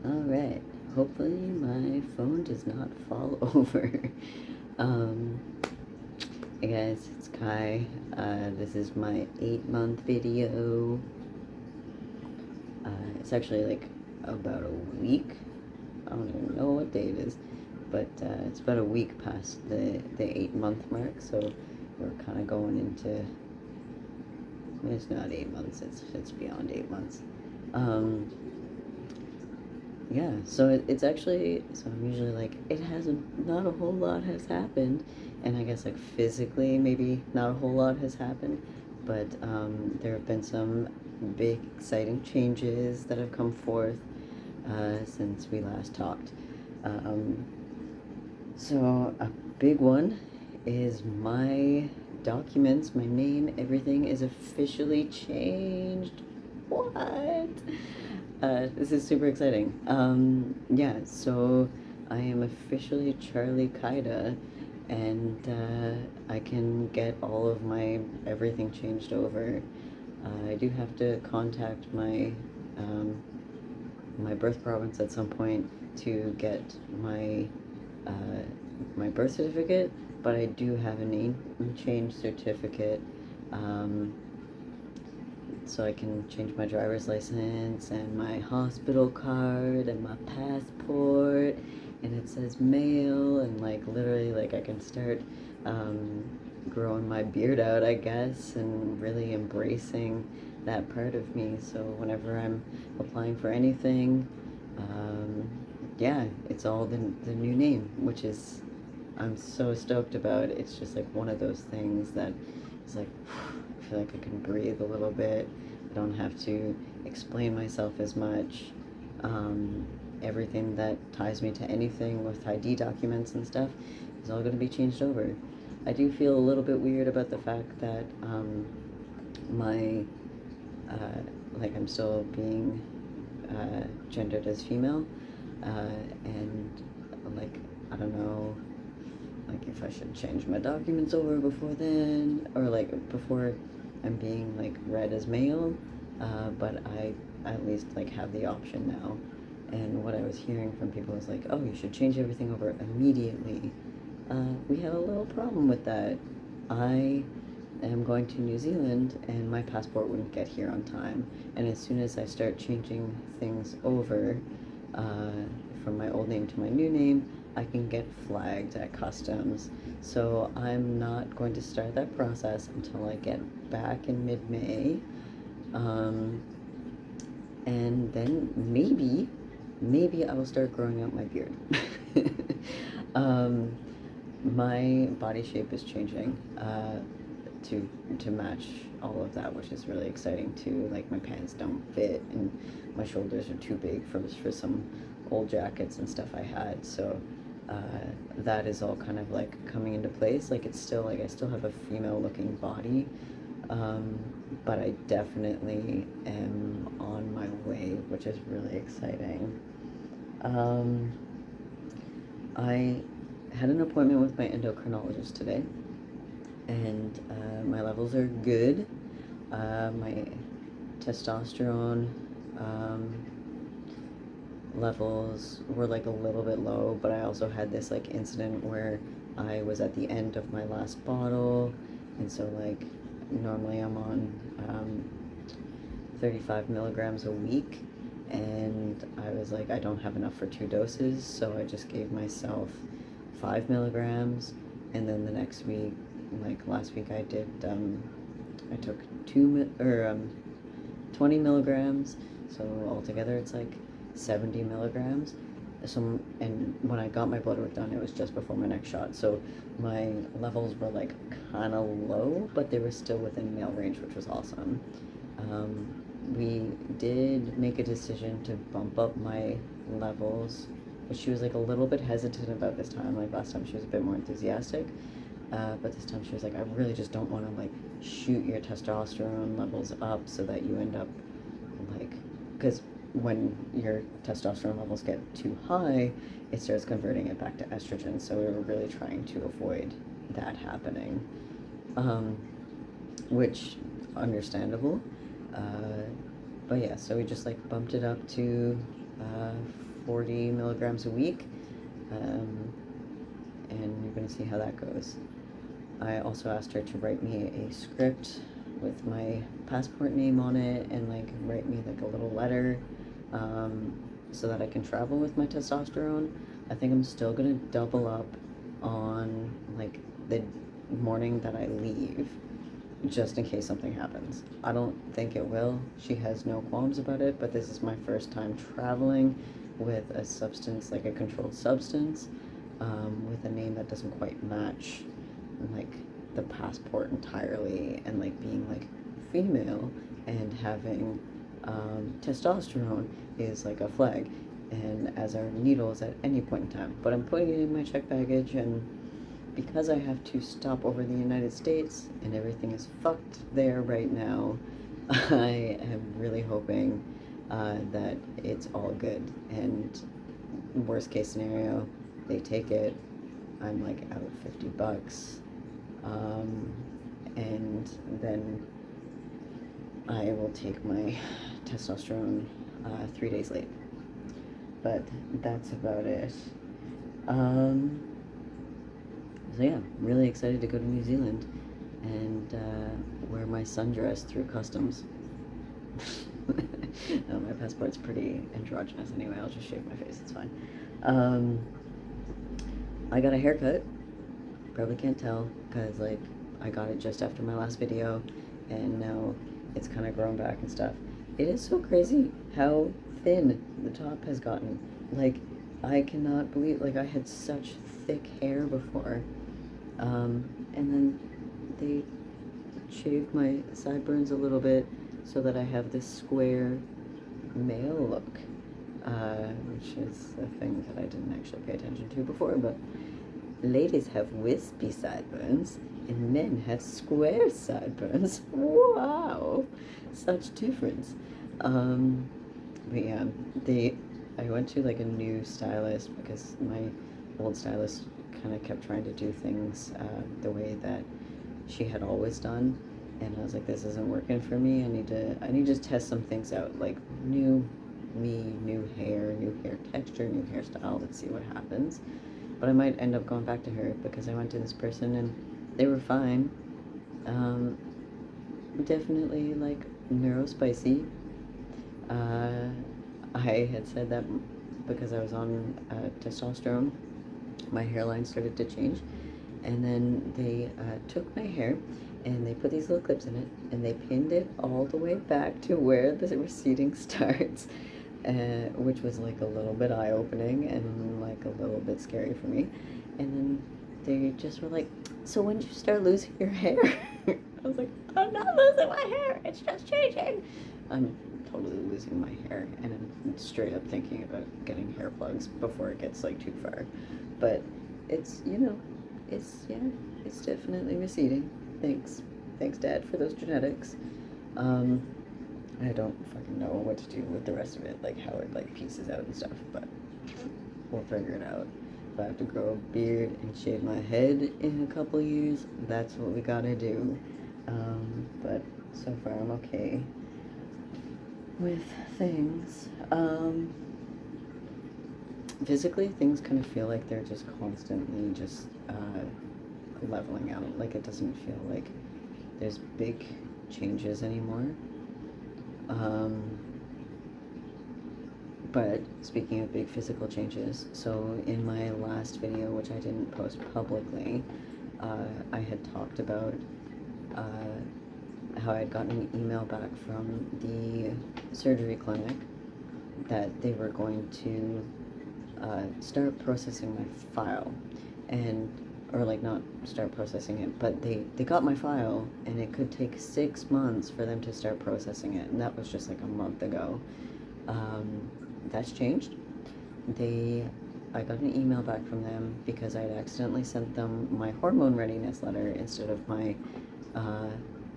Alright, hopefully my phone does not fall over. um, hey guys, it's Kai. This is my 8-month video. It's actually like about a week. I don't even know what day it is, but it's about a week past the 8-month mark, so we're kind of going into, it's not 8 months, it's beyond 8 months. Yeah, so it's actually, so I'm usually like, it hasn't, not a whole lot has happened, and I guess like physically maybe not a whole lot has happened, but there have been some big exciting changes that have come forth since we last talked. Um, so a big one is my documents, my name, everything is officially changed. What? This is super exciting. Yeah, so I am officially Charlie Kaida, and I can get all of my everything changed over. I do have to contact my birth province at some point to get my my birth certificate, but I do have a name change certificate. So I can change my driver's license and my hospital card and my passport, and it says male, and like literally like I can start growing my beard out, I guess, and really embracing that part of me. So whenever I'm applying for anything, yeah, it's all the new name, which is, I'm so stoked about. It's just like one of those things that is like, I feel like I can breathe a little bit. I don't have to explain myself as much. Everything that ties me to anything with ID documents and stuff is all going to be changed over. I do feel a little bit weird about the fact that my, like I'm still being gendered as female, and like, I don't know, like if I should change my documents over before then, or like before I'm being like read as male, but I at least like have the option now. And what I was hearing from people was like, oh, you should change everything over immediately. We have a little problem with that. I am going to New Zealand and my passport wouldn't get here on time. And as soon as I start changing things over from my old name to my new name, I can get flagged at customs. So I'm not going to start that process until I get back in mid-May. And then maybe I will start growing out my beard. My body shape is changing to match all of that, which is really exciting too. Like my pants don't fit and my shoulders are too big for some old jackets and stuff I had. So that is all kind of like coming into place. Like it's still like I still have a female looking body, but I definitely am on my way, which is really exciting. I had an appointment with my endocrinologist today, and my levels are good. My testosterone levels were like a little bit low, but I also had this like incident where I was at the end of my last bottle, and so like normally I'm on 35 milligrams a week, and I was like, I don't have enough for 2 doses, so I just gave myself 5 milligrams, and then the next week, like last week, I did I took 20 milligrams, so altogether it's like 70 milligrams. So, and when I got my blood work done, it was just before my next shot, so my levels were like kind of low, but they were still within male range, which was awesome. We did make a decision to bump up my levels, but she was like a little bit hesitant about this time. Like last time she was a bit more enthusiastic, but this time she was like, I really just don't want to like shoot your testosterone levels up so that you end up like, because when your testosterone levels get too high, it starts converting it back to estrogen, so we were really trying to avoid that happening, which understandable. But yeah, so we just like bumped it up to uh, 40 milligrams a week, and you're going to see how that goes. I also asked her to write me a script with my passport name on it, and like write me like a little letter, so that I can travel with my testosterone. I think I'm still gonna double up on like the morning that I leave, just in case something happens. I don't think it will. She has no qualms about it, but this is my first time traveling with a substance, like a controlled substance, with a name that doesn't quite match like the passport entirely, and like being like female and having testosterone is like a flag, and as are needles at any point in time. But I'm putting it in my check baggage, and because I have to stop over the United States and everything is fucked there right now, I am really hoping that it's all good. And worst case scenario, they take it, I'm like out $50, and then I will take my testosterone 3 days late. But that's about it. So yeah, really excited to go to New Zealand and wear my sundress through customs. No, my passport's pretty androgynous anyway. I'll just shave my face, it's fine. I got a haircut. Probably can't tell because like I got it just after my last video, and now it's kind of grown back and stuff. It is so crazy how thin the top has gotten. Like, I cannot believe, like, I had such thick hair before, and then they shaved my sideburns a little bit so that I have this square male look, which is a thing that I didn't actually pay attention to before. But ladies have wispy sideburns and men have square sideburns. Wow, such difference. But yeah, I went to like a new stylist because my old stylist kind of kept trying to do things the way that she had always done, and I was like, this isn't working for me. I need to just test some things out, like new me, new hair texture, new hairstyle. Let's see what happens. But I might end up going back to her because I went to this person and they were fine. Definitely like neurospicy. I had said that because I was on testosterone, my hairline started to change, and then they took my hair and they put these little clips in it and they pinned it all the way back to where the receding starts, which was like a little bit eye-opening and like a little bit scary for me. And then they just were like, so when did you start losing your hair? I was like, I'm not losing my hair, it's just changing. I'm totally losing my hair, and I'm straight up thinking about getting hair plugs before it gets like too far. But it's, you know, it's definitely receding. Thanks Dad for those genetics. I don't fucking know what to do with the rest of it, like how it like pieces out and stuff, but we'll figure it out. If I have to grow a beard and shave my head in a couple years, that's what we gotta do. But so far I'm okay with things. Physically, things kind of feel like they're just constantly just leveling out. Like, it doesn't feel like there's big changes anymore. But speaking of big physical changes, so in my last video, which I didn't post publicly, I had talked about how I had gotten an email back from the surgery clinic that they were going to start processing my file, or like not start processing it, but they got my file, and it could take 6 months for them to start processing it, and that was just like a month ago. That's changed. I got an email back from them because I had accidentally sent them my hormone readiness letter instead of my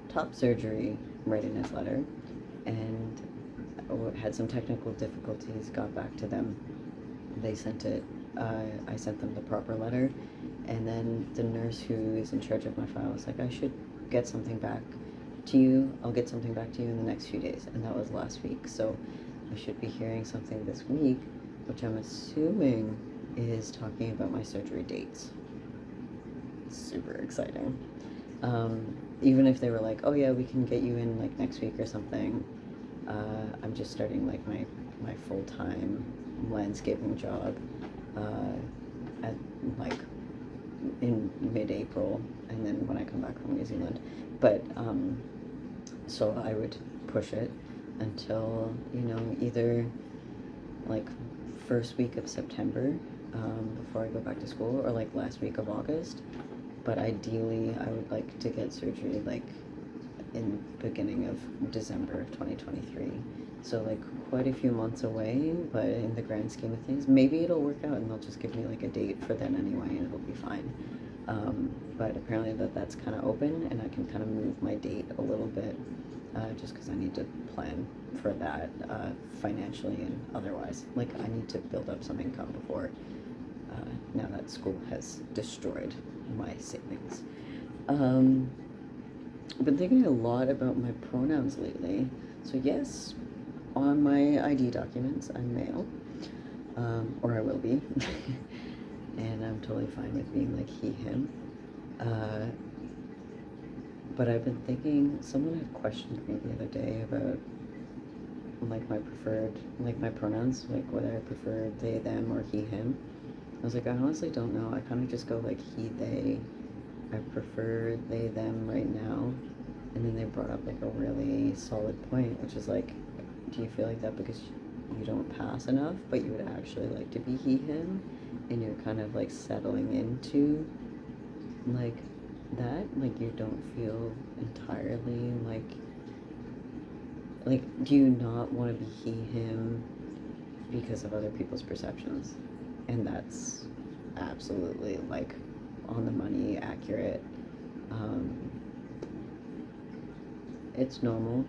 top surgery readiness letter, and had some technical difficulties, got back to them. They sent it, I sent them the proper letter, and then the nurse who is in charge of my file was like, I should get something back to you. I'll get something back to you in the next few days, and that was last week. So I should be hearing something this week, which I'm assuming is talking about my surgery dates. Super exciting. Even if they were like, oh yeah, we can get you in like next week or something, I'm just starting like my full-time landscaping job at like in mid-April, and then when I come back from New Zealand. But so I would push it until, you know, either like first week of September, before I go back to school, or like last week of August. But ideally I would like to get surgery like in beginning of December of 2023. So like quite a few months away, but in the grand scheme of things, maybe it'll work out and they'll just give me like a date for then anyway, and it'll be fine. But apparently that's kind of open, and I can kind of move my date a little bit, just because I need to plan for that, financially and otherwise. Like I need to build up some income before, now that school has destroyed my savings. I've been thinking a lot about my pronouns lately. So yes, on my ID documents, I'm male, or I will be, and I'm totally fine with being like he, him. But I've been thinking, someone had questioned me the other day about like my preferred, like my pronouns, like whether I prefer they, them, or he, him. I was like, I honestly don't know. I kind of just go like he, they. I prefer they, them right now. And then they brought up like a really solid point, which is like, do you feel like that because you don't pass enough, but you would actually like to be he, him, and you're kind of like settling into like that, like you don't feel entirely like do you not want to be he, him because of other people's perceptions? And that's absolutely like on the money, accurate. It's normal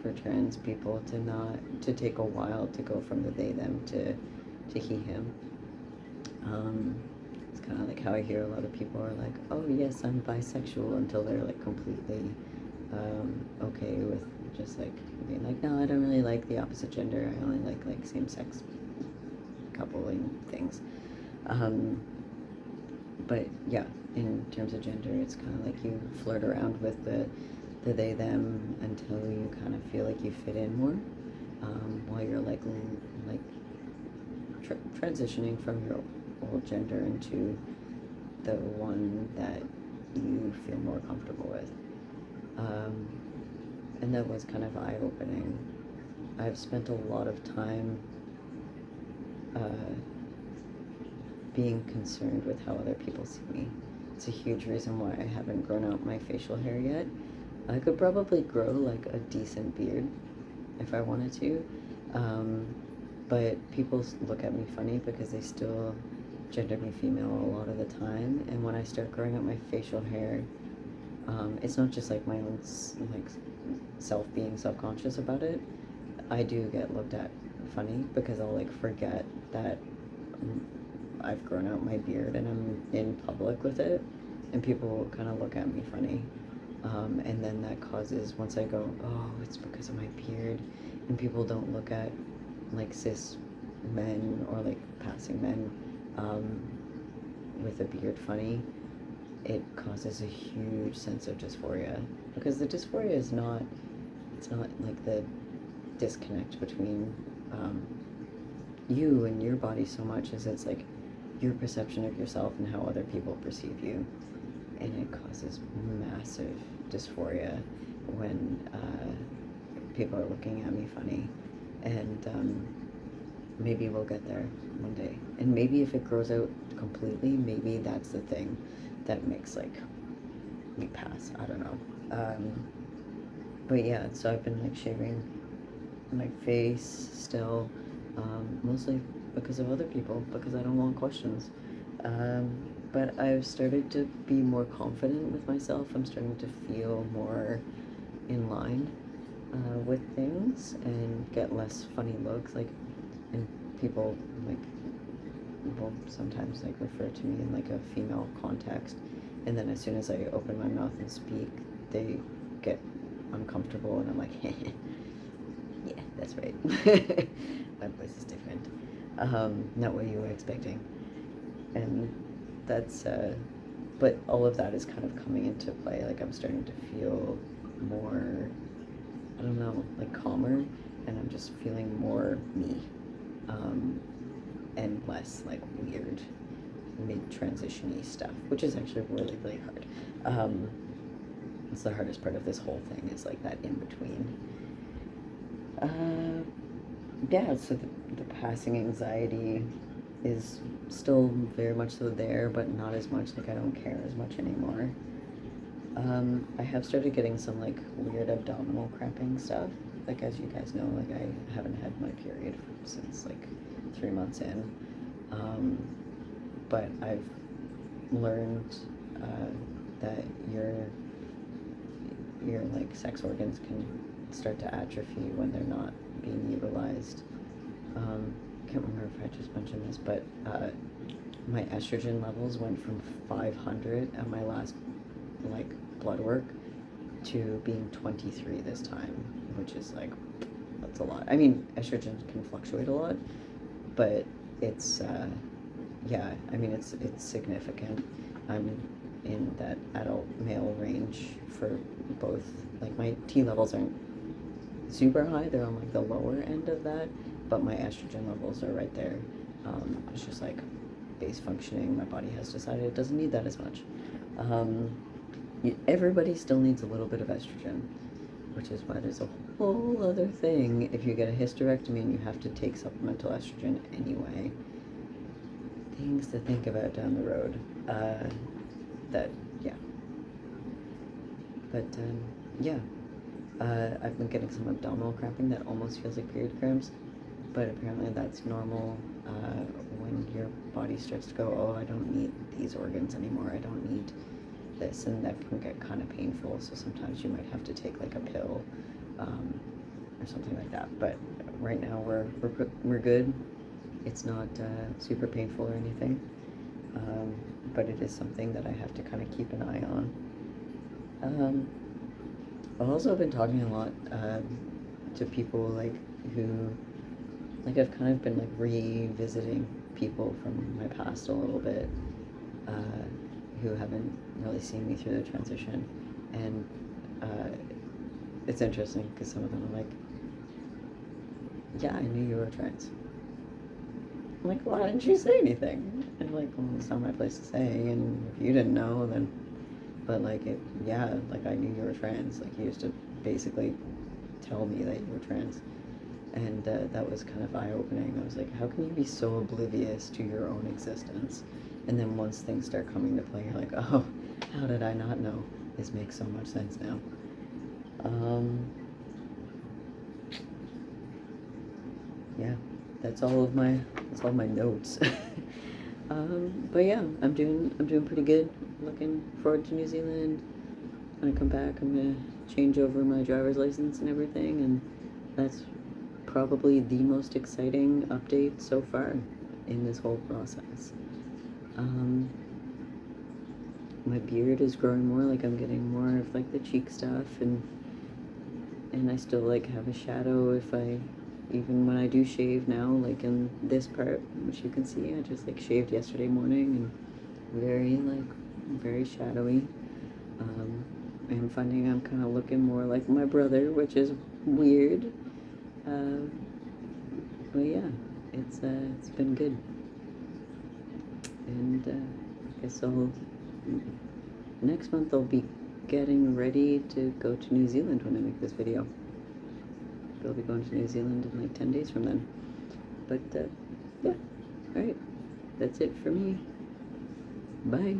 for trans people to take a while to go from the they, them to he, him. It's kind of like how I hear a lot of people are like, oh yes, I'm bisexual, until they're like completely okay with just like being like, no, I don't really like the opposite gender, I only like same-sex coupling things. But yeah, in terms of gender, it's kind of like you flirt around with the they, them until you kind of feel like you fit in more, while you're like transitioning from your old gender into the one that you feel more comfortable with. And that was kind of eye-opening. I've spent a lot of time being concerned with how other people see me. It's a huge reason why I haven't grown out my facial hair yet. I could probably grow like a decent beard if I wanted to, but people look at me funny because they still gender me female a lot of the time. And when I start growing out my facial hair, it's not just like my own like self being self-conscious about it. I do get looked at funny because I'll like forget that I've grown out my beard and I'm in public with it, and people kind of look at me funny. And then that causes, once I go, oh, it's because of my beard, and people don't look at like cis men or like passing men with a beard funny, it causes a huge sense of dysphoria, because the dysphoria is not, it's not like the disconnect between you and your body so much as it's like your perception of yourself and how other people perceive you. And it causes massive dysphoria when people are looking at me funny. And maybe we'll get there one day. And maybe if it grows out completely, maybe that's the thing that makes like me pass. I don't know. But yeah, so I've been like shaving my face still, mostly because of other people, because I don't want questions. But I've started to be more confident with myself. I'm starting to feel more in line with things and get less funny looks. Like, and people like will sometimes like refer to me in like a female context, and then as soon as I open my mouth and speak, they get uncomfortable, and I'm like, yeah, That's right. My voice is different. Not what you were expecting. And that's, but all of that is kind of coming into play. Like, I'm starting to feel more, I don't know, like calmer, and I'm just feeling more me. And less like weird mid-transition-y stuff, which is actually really, really hard. It's the hardest part of this whole thing, is like that in between. Yeah, so the passing anxiety is still very much so there, but not as much. Like, I don't care as much anymore. I have started getting some like weird abdominal cramping stuff. Like, as you guys know, like, I haven't had my period since like 3 months in. But I've learned that your like sex organs can start to atrophy when they're not being utilized. Can't remember if I just mentioned this, but my estrogen levels went from 500 at my last like blood work to being 23 this time, which is like, that's a lot. I mean, estrogen can fluctuate a lot, but it's yeah, I mean, it's significant. I'm in that adult male range for both. Like, my T levels aren't super high, they're on like the lower end of that, but my estrogen levels are right there. It's just like base functioning. My body has decided it doesn't need that as much. Everybody still needs a little bit of estrogen, which is why there's a whole other thing. If you get a hysterectomy and you have to take supplemental estrogen anyway, things to think about down the road. That, yeah. But, yeah. I've been getting some abdominal cramping that almost feels like period cramps, but apparently that's normal when your body starts to go, oh, I don't need these organs anymore, I don't need this, and that can get kind of painful, so sometimes you might have to take like a pill or something like that. But right now we're good. It's not super painful or anything, but it is something that I have to kind of keep an eye on. I've also been talking a lot to people like who, like, I've kind of been like revisiting people from my past a little bit, who haven't really seen me through the transition, and it's interesting because some of them are like, yeah, I knew you were trans. I'm like, why didn't you say anything? And like, well, it's not my place to say, and if you didn't know, then, but like, yeah, like, I knew you were trans. Like, you used to basically tell me that you were trans, and that was kind of eye-opening. I was like, how can you be so oblivious to your own existence? And then once things start coming to play, you're like, oh, how did I not know? This makes so much sense now. Yeah, that's all my notes. But yeah, I'm doing pretty good. Looking forward to New Zealand. When I come back, I'm gonna change over my driver's license and everything, and that's probably the most exciting update so far in this whole process. My beard is growing more, like, I'm getting more of like the cheek stuff, and I still like have a shadow if I, even when I do shave now, like in this part, which you can see, I just like shaved yesterday morning, and very shadowy. I'm finding I'm kind of looking more like my brother, which is weird. But yeah, it's been good. And I guess next month I'll be getting ready to go to New Zealand when I make this video. I'll be going to New Zealand in like 10 days from then. But yeah, alright, that's it for me. Bye.